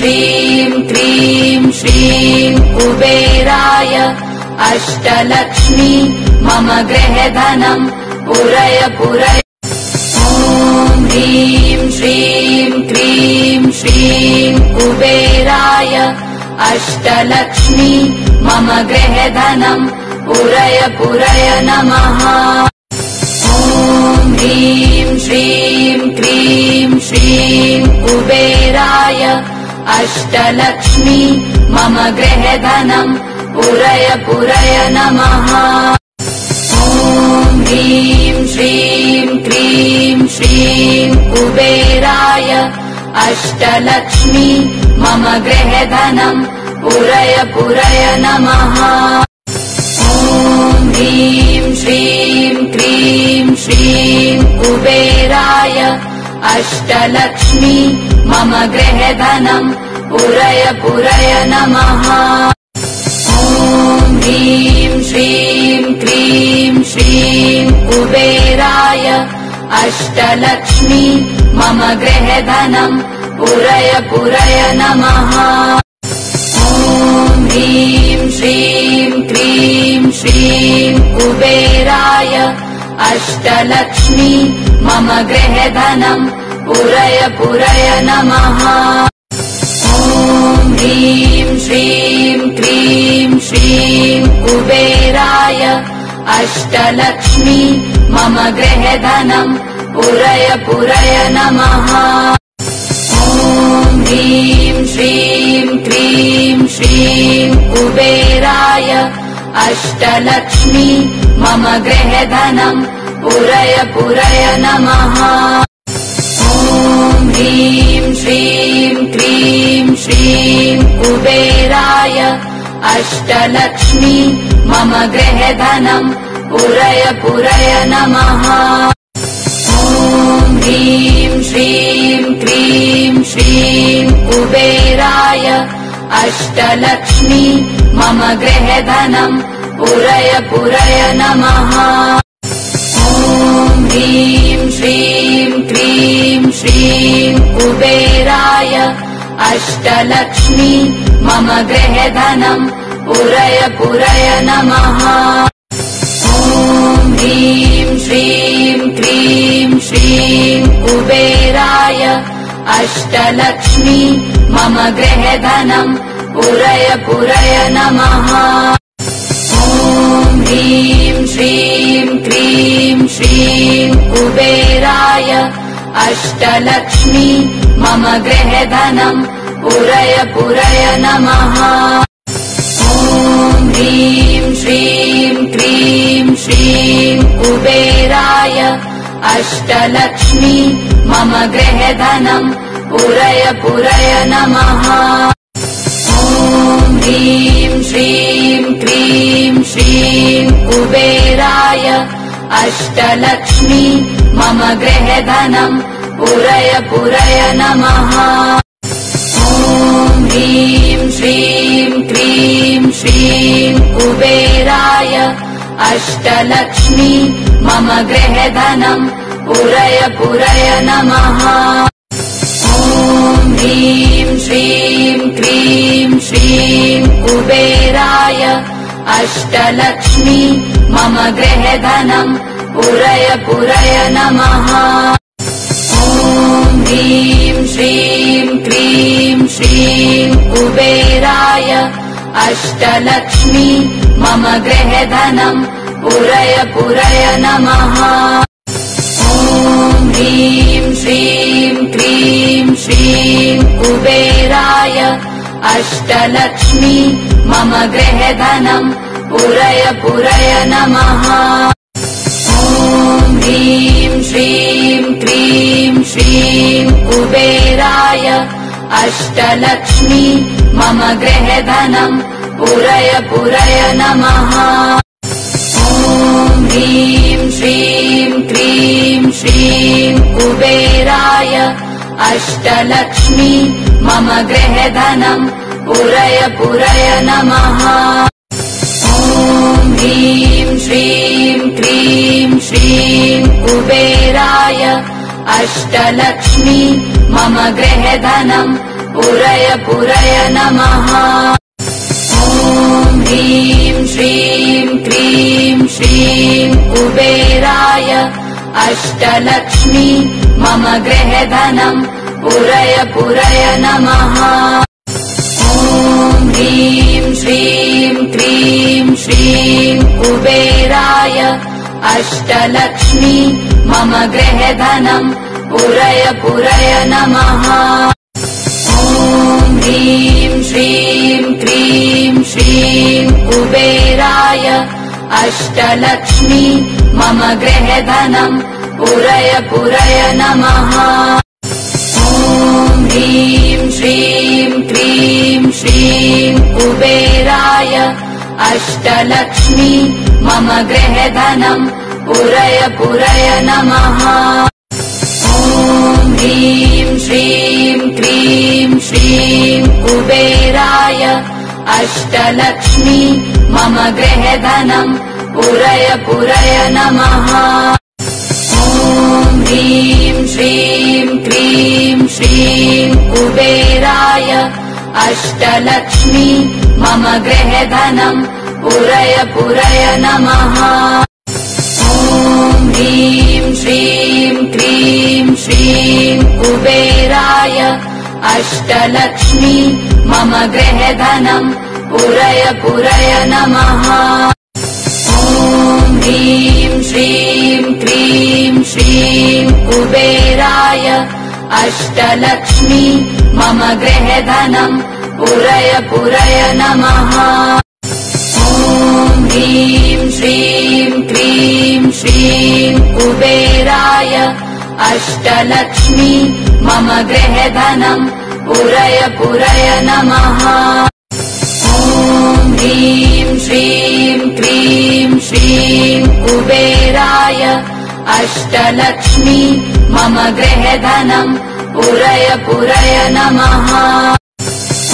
श्रीं क्रीं श्रीं कुबेराय अष्टलक्ष्मी मम गृहधनं पुरय पुरय। ॐ ह्रीं श्रीं क्रीं श्रीं कुबेराय अष्टलक्ष्मी मम गृहधनं पुरय पुरय नमः। ॐ ह्रीं श्रीं क्रीं श्रीं कुबेराय अष्टलक्ष्मी मम गृहधनं पुरय पुरय नमः। ॐ ह्रीं श्रीं क्रीं श्रीं कुबेराय अष्टलक्ष्मी मम गृहधनं पुरय पुरय नमः। ॐ ह्रीं श्रीं क्रीं श्रीं कुबेराय अष्टलक्ष्मी मम गृहधनं पुरय पुरय नमः। ॐ ह्रीं श्रीं क्रीं श्रीं कुबेराय अष्टलक्ष्मी मम गृहधनं पुरय पुरय नमः। ॐ ह्रीं श्रीं क्रीं श्रीं कुबेराय अष्टलक्ष्मी मम गृहधनं पुरय पुरय नमः। ॐ ह्रीं श्रीं क्रीं श्रीं कुबेराय अष्टलक्ष्मी मम गृहधनं पुरय पुरय नमः। ॐ ह्रीं श्रीं क्रीं श्रीं कुबेराय अष्टलक्ष्मी मम गृहधनं पुरय पुरय नमः। ॐ ह्रीं श्रीं क्रीं श्रीं कुबेराय अष्टलक्ष्मी मम गृहधनं पुरय पुरय नमः। ॐ ह्रीं श्रीं क्रीं श्रीं कुबेराय अष्टलक्ष्मी मम गृहधनं पुरय पुरय नमः। ॐ ह्रीं श्रीं क्रीं श्रीं कुबेराय अष्टलक्ष्मी मम गृहधनं पुरय पुरय नमः। ॐ ह्रीं श्रीं क्रीं श्रीं कुबेराय अष्टलक्ष्मी मम गृहधनं पुरय पुरय नमः। ॐ ह्रीं श्रीं क्रीं श्रीं कुबेराय अष्टलक्ष्मी मम गृहधनं पुरय पुरय नमः। ॐ ह्रीं श्रीं क्रीं श्रीं कुबेराय अष्टलक्ष्मी मम गृहधनं पुरय पुरय नमः। ॐ ह्रीं श्रीं क्रीं श्रीं कुबेराय अष्टलक्ष्मी मम गृहधनं पुरय पुरय नमः। ॐ ह्रीं श्रीं क्रीं श्रीं कुबेराय अष्टलक्ष्मी मम गृहधनं पुरय पुरय नमः। ॐ ह्रीं श्रीं क्रीं श्रीं कुबेराय अष्टलक्ष्मी मम गृहधनं पुरय पुरय नमः। ॐ ह्रीं श्रीं क्रीं श्रीं कुबेराय अष्टलक्ष्मी मम गृहधनं पुरय पुरय नमः। ॐ ह्रीं श्रीं क्रीं श्रीं कुबेराय अष्टलक्ष्मी मम गृहधनं पुरय पुरय नमः। ॐ ह्रीं श्रीं क्रीं श्रीं कुबेराय अष्टलक्ष्मी मम गृहधनं पुरय पुरय नमः। ॐ ह्रीं श्रीं क्रीं श्रीं कुबेराय अष्टलक्ष्मी मम गृहधनं पुरय पुरय नमः। ॐ ह्रीं श्रीं क्रीं श्रीं कुबेराय अष्टलक्ष्मी मम गृहधनं पुरय पुरय नमः। ॐ ह्रीं श्रीं क्रीं श्रीं कुबेराय अष्टलक्ष्मी मम गृहधनं पुरय पुरय नमः। ॐ ह्रीं श्रीं क्रीं श्रीं कुबेराय अष्टलक्ष्मी मम गृहधनं पुरय पुरय नमः। ॐ ह्रीं श्रीं क्रीं श्रीं कुबेराय अष्टलक्ष्मी मम गृहधनं पुरय पुरय नमः। ॐ ह्रीं श्रीं क्रीं श्रीं कुबेराय अष्टलक्ष्मी मम गृहधनं पुरय पुरय नमः। ॐ ह्रीं श्रीं क्रीं श्रीं कुबेराय अष्टलक्ष्मी मम गृहधनं पुरय पुरय नमः। ॐ ह्रीं श्रीं क्रीं श्रीं कुबेराय अष्टलक्ष्मी मम गृहधनं पुरय पुरय नमः। ॐ ह्रीं श्रीं क्रीं श्रीं कुबेराय अष्टलक्ष्मी मम गृहधनं पुरय पुरय नमः। ॐ ह्रीं श्रीं क्रीं श्रीं कुबेराय अष्टलक्ष्मी मम गृहधनं पुरय पुरय नमः। ॐ ह्रीं श्रीं क्रीं श्रीं कुबेराय अष्टलक्ष्मी मम गृहधनं पुरय पुरय नमः। ॐ ह्रीं श्रीं क्रीं श्रीं कुबेराय अष्टलक्ष्मी मम गृहधनं पुरय पुरय नमः।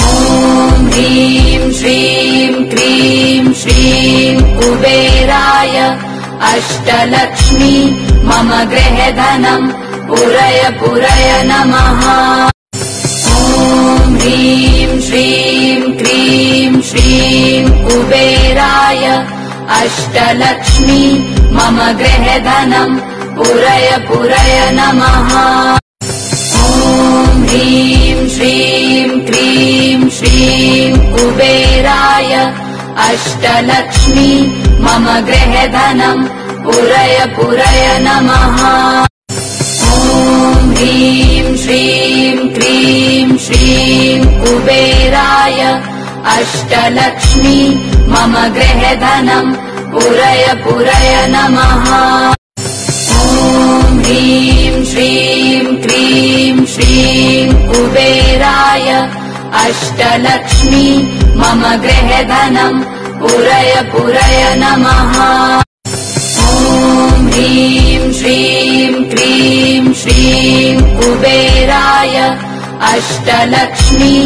ॐ ह्रीं श्रीं क्रीं श्रीं कुबेराय अष्टलक्ष्मी मम गृहधनं पुरय पुरय नमः। ॐ ह्रीं श्रीं क्रीं श्रीं कुबेराय अष्टलक्ष्मी मम गृहधनं पुरय पुरय नमः। ॐ ह्रीं श्रीं क्रीं श्रीं कुबेराय अष्टलक्ष्मी मम गृहधनं पुरय पुरय नमः। ॐ ह्रीं श्रीं क्रीं श्रीं कुबेराय अष्टलक्ष्मी मम गृहधनं पुरय पुरय नमः। ॐ ह्रीं श्रीं क्रीं श्रीं कुबेराय अष्टलक्ष्मी मम गृहधनं पुरय पुरय नमः। ॐ ह्रीं श्रीं क्रीं श्रीं कुबेराय अष्टलक्ष्मी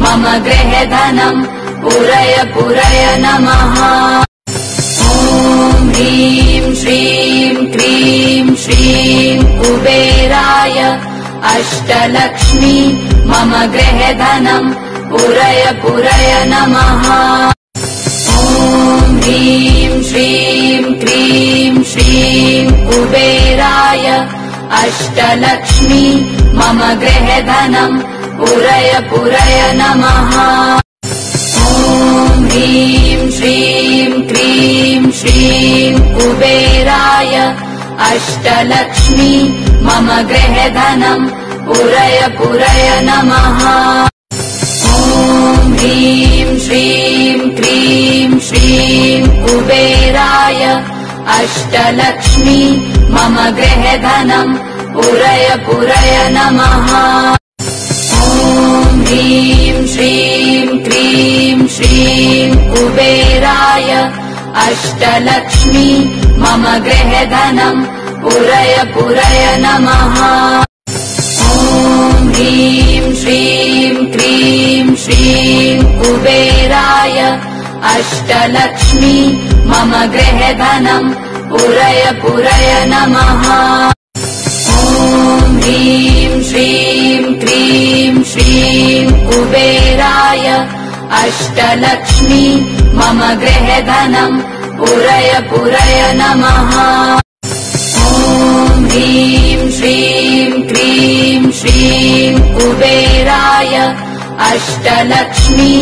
मम गृहधनं पुरय पुरय नमः। ॐ ह्रीं श्रीं क्रीं श्रीं कुबेराय अष्टलक्ष्मी मम गृहधनं पुरय पुरय नमः। ॐ ह्रीं श्रीं क्रीं श्रीं कुबेराय अष्टलक्ष्मी मम गृहधनं पुरय पुरय नमः। ॐ ह्रीं श्रीं क्रीं श्रीं कुबेराय अष्टलक्ष्मी मम गृहधनं पुरय पुरय नमः। ॐ ह्रीं श्रीं क्रीं श्रीं कुबेराय अष्टलक्ष्मी मम गृहधनं पुरय पुरय नमः। ॐ ह्रीं श्रीं क्रीं श्रीं कुबेराय अष्टलक्ष्मी मम गृहधनं पुरय पुरय नमः। ॐ ह्रीं श्रीं क्रीं श्रीं कुबेराय अष्टलक्ष्मी मम गृहधनं पुरय पुरय नमः। ॐ ह्रीं श्रीं क्रीं श्रीं कुबेराय अष्टलक्ष्मी मम गृहधनम् पुरय पुरय नमः। ॐ ह्रीं श्रीं क्रीं श्रीं कुबेराय अष्टलक्ष्मी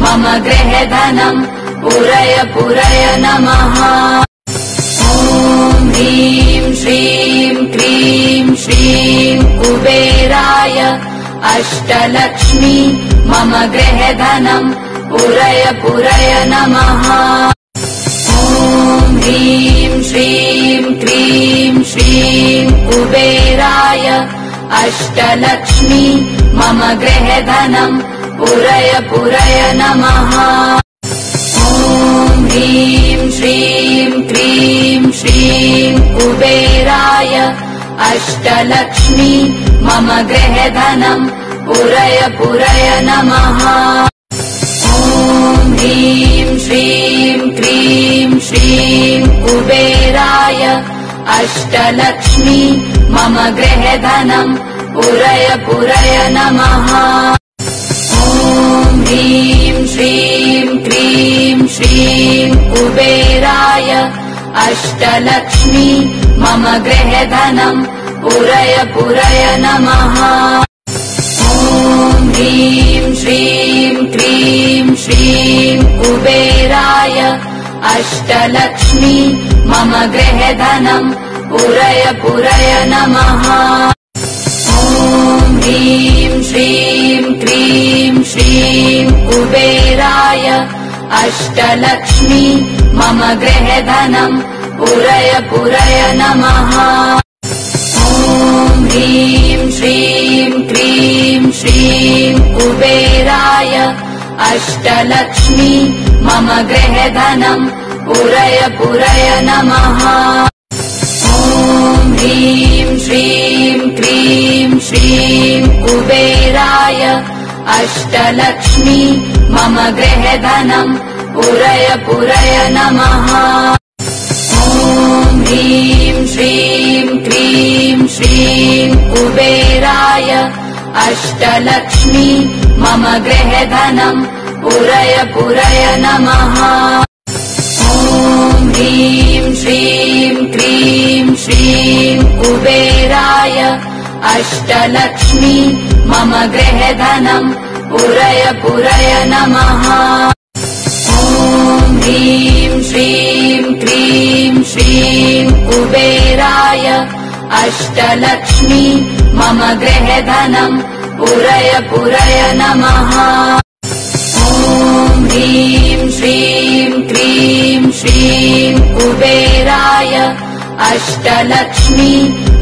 मम गृहधनम् पुरय पुरय नमः। ॐ ह्रीं श्रीं क्रीं श्रीं कुबेराय अष्टलक्ष्मी मम गृहधनम् पुरय पुरय नमः। ॐ ह्रीं श्रीं क्रीं श्रीं कुबेराय अष्टलक्ष्मी मम गृहधनम् पुरय पुरय नमः। ॐ ह्रीं श्रीं क्रीं श्रीं कुबेराय अष्टलक्ष्मी मम गृहधनम् पुरय पुरय नमः। ॐ ह्रीं श्रीं क्रीं श्रीं कुबेराय अष्टलक्ष्मी मम गृहधनम् पुरय पुरय नमः। ॐ ह्रीं श्रीं क्रीं श्रीं कुबेराय अष्टलक्ष्मी मम गृहधनम् पुरय पुरय नमः। ॐ ह्रीं श्रीं क्रीं श्रीं कुबेराय अष्टलक्ष्मी मम गृहधनम् पुरय पुरय नमः। ॐ ह्रीं श्रीं क्रीं श्रीं कुबेराय अष्टलक्ष्मी मम गृहधनम् पुरय पुरय नमः। ॐ ह्रीं श्रीं क्रीं श्रीं कुबेराय अष्टलक्ष्मी मम गृहधनम् पुरय पुरय नमः। ॐ ह्रीं श्रीं क्रीं श्रीं कुबेराय अष्टलक्ष्मी मम गृहधनम् पुरय पुरय नमः। ॐ ह्रीं श्रीं क्रीं श्रीं कुबेराय अष्टलक्ष्मी मम गृहधनम् पुरय पुरय नमः। ॐ ह्रीं श्रीं क्रीं श्रीं कुबेराय अष्टलक्ष्मी मम गृहधनम् पुरय पुरय नमः। ॐ ह्रीं श्रीं क्रीं श्रीं कुबेराय अष्टलक्ष्मी मम गृहधनम् पुरय पुरय नमः। ॐ ह्रीं श्रीं क्रीं श्रीं कुबेराय अष्टलक्ष्मी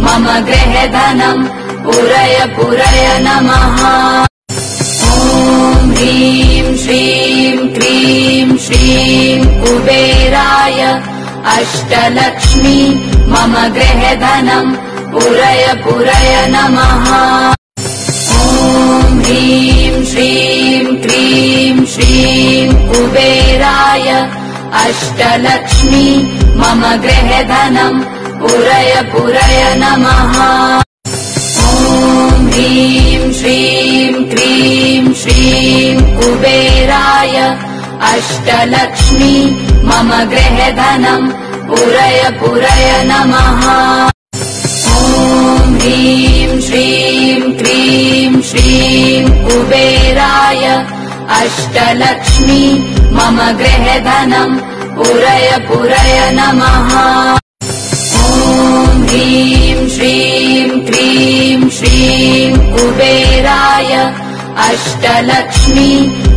मम गृहधनम् पुरय पुरय नमः। ॐ ह्रीं श्रीं क्रीं श्रीं कुबेराय अष्टलक्ष्मी मम गृहधनम् पुरय पुरय नमः। ॐ ह्रीं श्रीं क्रीं श्रीं कुबेराय अष्टलक्ष्मी मम गृहधनम् पुरय पुरय नमः। ॐ ह्रीं श्रीं क्रीं श्रीं कुबेराय अष्टलक्ष्मी मम गृहधनम् पुरय पुरय नमः। ॐ ह्रीं श्रीं क्रीं श्रीं कुबेराय अष्टलक्ष्मी मम गृहधनम् पुरय पुरय नमः। ॐ ह्रीं श्रीं क्रीं श्रीं कुबेराय अष्टलक्ष्मी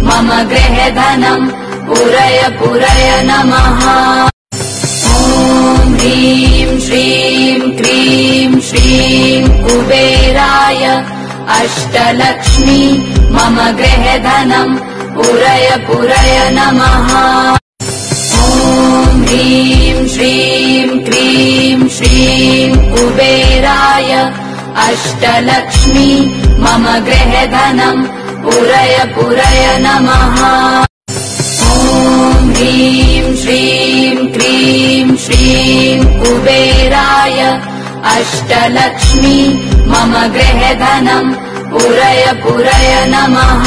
मम गृहधनम् पुरय पुरय नमः। ॐ ह्रीं श्रीं क्रीं श्रीं कुबेराय अष्टलक्ष्मी मम गृहधनम् पुरय पुरय नमः। ॐ ह्रीं श्रीं क्रीं श्रीं कुबेराय अष्टलक्ष्मी मम गृहधनम् पुरय पुरय नमः। ॐ ह्रीं श्रीं क्रीं श्रीं कुबेराय अष्टलक्ष्मी मम गृहधनम् पुरय पुरय नमः।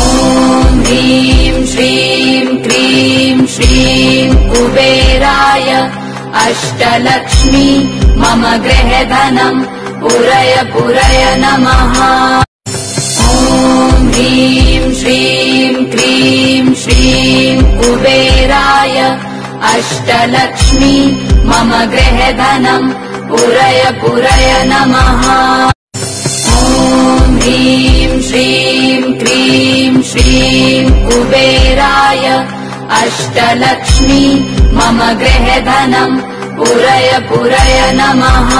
ॐ ह्रीं श्रीं क्रीं श्रीं कुबेराय अष्टलक्ष्मी मम गृहधनं पुरय पुरय नमः। ॐ ह्रीं श्रीं क्रीं श्रीं कुबेराय अष्टलक्ष्मी मम गृहधनं पुरय पुरय नमः। ॐ ह्रीं श्रीं क्रीं श्रीं कुबेराय अष्टलक्ष्मी मम गृहधनं पुरय पुरय नमः।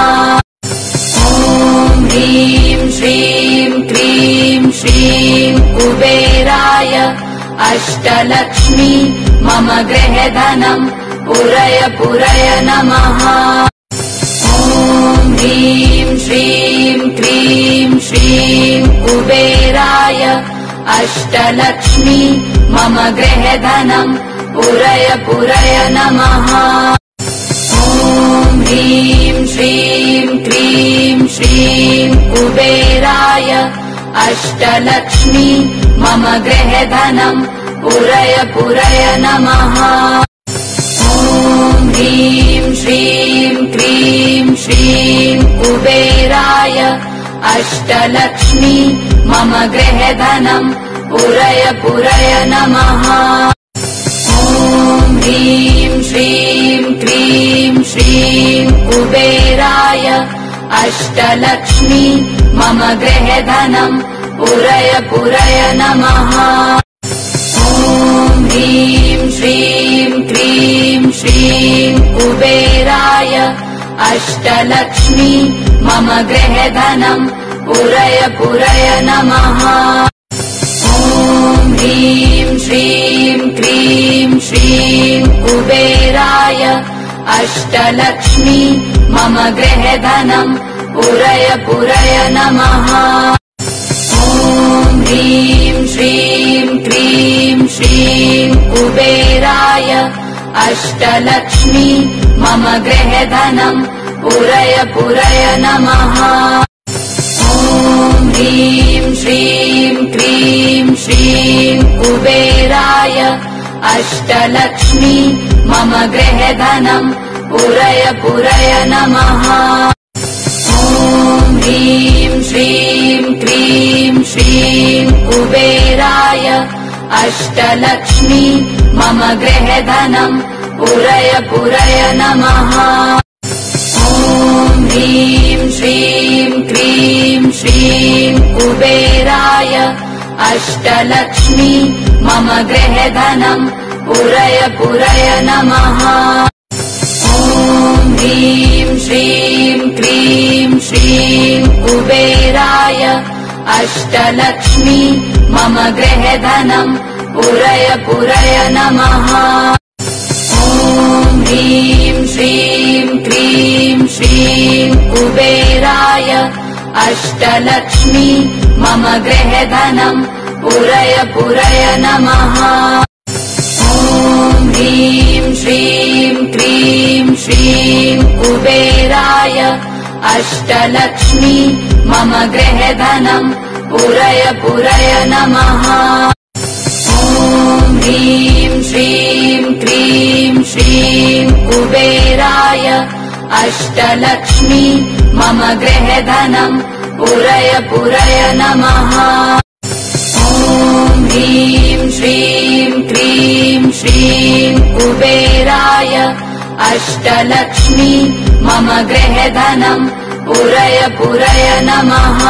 ॐ ह्रीं श्रीं क्रीं श्रीं कुबेराय अष्टलक्ष्मी मम गृहधनं पुरय पुरय नमः। ॐ ह्रीं श्रीं क्रीं श्रीं कुबेराय अष्टलक्ष्मी मम गृहधनं पुरय पुरय नमः। ॐ ह्रीं श्रीं क्रीं श्रीं कुबेराय अष्टलक्ष्मी मम गृहधनं पुरय पुरय नमः। ॐ ह्रीं श्रीं क्रीं श्रीं कुबेराय अष्टलक्ष्मी मम गृहधनं पुरय पुरय नमः। ॐ ह्रीं श्रीं क्रीं श्रीं कुबेराय अष्टलक्ष्मी मम गृहधनं पुरय पुरय नमः। ॐ ह्रीं श्रीं क्रीं श्रीं कुबेराय अष्टलक्ष्मी मम गृहधनं पुरय पुरय नमः। ॐ ह्रीं श्रीं क्रीं श्रीं कुबेराय अष्टलक्ष्मी मम गृहधनं पुरय पुरय नमः। ॐ ह्रीं श्रीं क्रीं श्रीं कुबेराय अष्टलक्ष्मी मम गृहधनं पुरय पुरय नमः। ॐ ह्रीं श्रीं क्रीं श्रीं कुबेराय अष्टलक्ष्मी मम गृहधनं पुरय पुरय नमः। ॐ ह्रीं श्रीं क्रीं श्रीं कुबेराय अष्टलक्ष्मी मम गृहधनं पुरय पुरय नमः। ॐ ह्रीं श्रीं क्रीं श्रीं कुबेराय अष्टलक्ष्मी मम गृहधनं पुरय पुरय नमः। ॐ ह्रीं श्रीं क्रीं श्रीं कुबेराय अष्टलक्ष्मी मम गृहधनं पुरय पुरय नमः। ॐ ह्रीं श्रीं क्रीं श्रीं कुबेराय अष्टलक्ष्मी मम गृहधनं पुरय पुरय नमः। ॐ ह्रीं श्रीं क्रीं श्रीं कुबेराय अष्टलक्ष्मी मम गृहधनं पुरय पुरय नमः। ॐ ह्रीं श्रीं क्रीं श्रीं कुबेराय अष्टलक्ष्मी मम गृहधनं पुरय पुरय नमः। ॐ ह्रीं श्रीं क्रीं श्रीं कुबेराय अष्टलक्ष्मी मम गृहधनं पुरय पुरय नमः।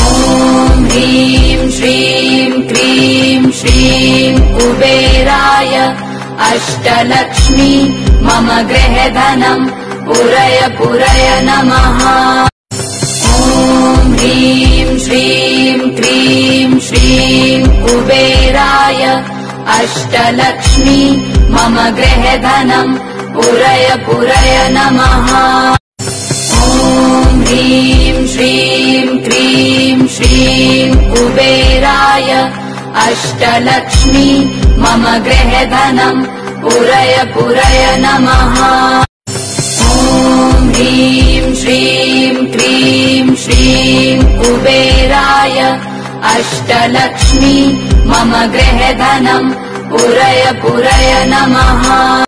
ॐ ह्रीं श्रीं क्रीं श्रीं कुबेराय अष्टलक्ष्मी मम गृहधनं पुरय पुरय नमः। ॐ ह्रीं श्रीं क्रीं श्रीं कुबेराय अष्टलक्ष्मी मम गृहधनं पुरय पुरय नमः। ॐ ह्रीं श्रीं क्रीं श्रीं कुबेराय अष्टलक्ष्मी मम गृहधनं पुरय पुरय नमः। ॐ ह्रीं श्रीं क्रीं श्रीं कुबेराय अष्टलक्ष्मी मम गृहधनम् पुरय पुरय नमः।